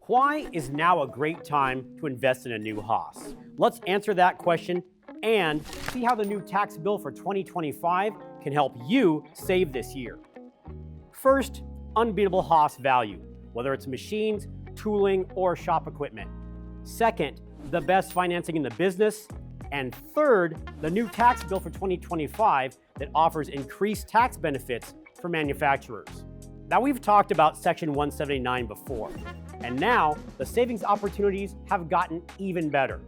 Why is now a great time to invest in a new Haas? Let's answer that question and see how the new tax bill for 2025 can help you save this year. First, unbeatable Haas value, whether it's machines, tooling, or shop equipment. Second, the best financing in the business. And third, the new tax bill for 2025 that offers increased tax benefits for manufacturers. Now, we've talked about Section 179 before, and now the savings opportunities have gotten even better.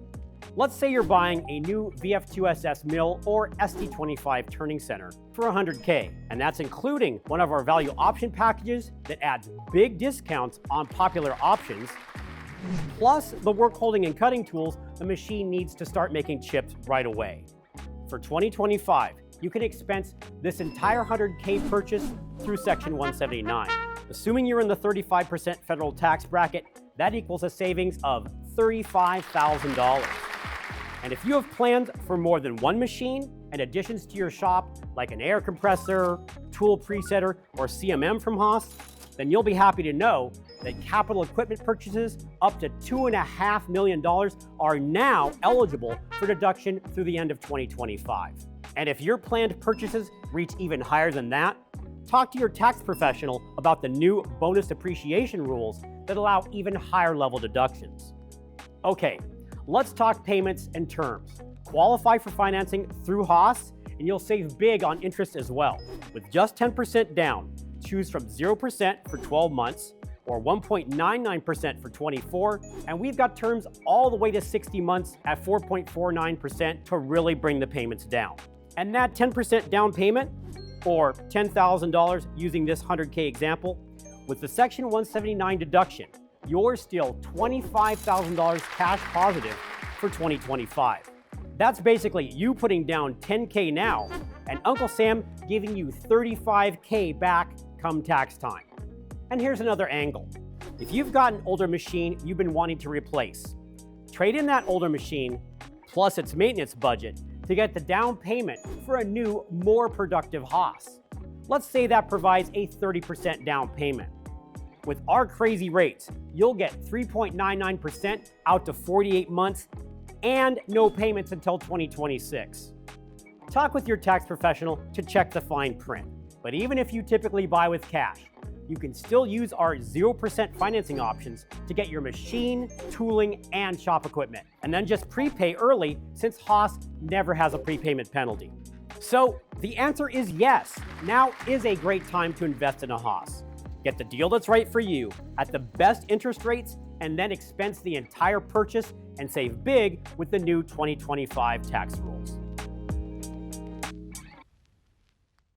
Let's say you're buying a new VF2SS mill or ST25 turning center for $100K, and that's including one of our value option packages that adds big discounts on popular options, plus the work holding and cutting tools the machine needs to start making chips right away. For 2025, you can expense this entire $100K purchase through Section 179. Assuming you're in the 35% federal tax bracket, that equals a savings of $35,000. And if you have plans for more than one machine and additions to your shop, like an air compressor, tool presetter, or CMM from Haas, then you'll be happy to know that capital equipment purchases up to $2.5 million are now eligible for deduction through the end of 2025. And if your planned purchases reach even higher than that, talk to your tax professional about the new bonus depreciation rules that allow even higher level deductions. Okay, let's talk payments and terms. Qualify for financing through Haas, and you'll save big on interest as well. With just 10% down, choose from 0% for 12 months or 1.99% for 24, and we've got terms all the way to 60 months at 4.49% to really bring the payments down. And that 10% down payment, or $10,000 using this $100K example, with the Section 179 deduction, you're still $25,000 cash positive for 2025. That's basically you putting down $10K now and Uncle Sam giving you $35K back come tax time. And here's another angle. If you've got an older machine you've been wanting to replace, trade in that older machine plus its maintenance budget to get the down payment for a new, more productive Haas. Let's say that provides a 30% down payment. With our crazy rates, you'll get 3.99% out to 48 months and no payments until 2026. Talk with your tax professional to check the fine print. But even if you typically buy with cash, you can still use our 0% financing options to get your machine, tooling, and shop equipment. And then just prepay early since Haas never has a prepayment penalty. So the answer is yes, now is a great time to invest in a Haas. Get the deal that's right for you at the best interest rates and then expense the entire purchase and save big with the new 2025 tax rules.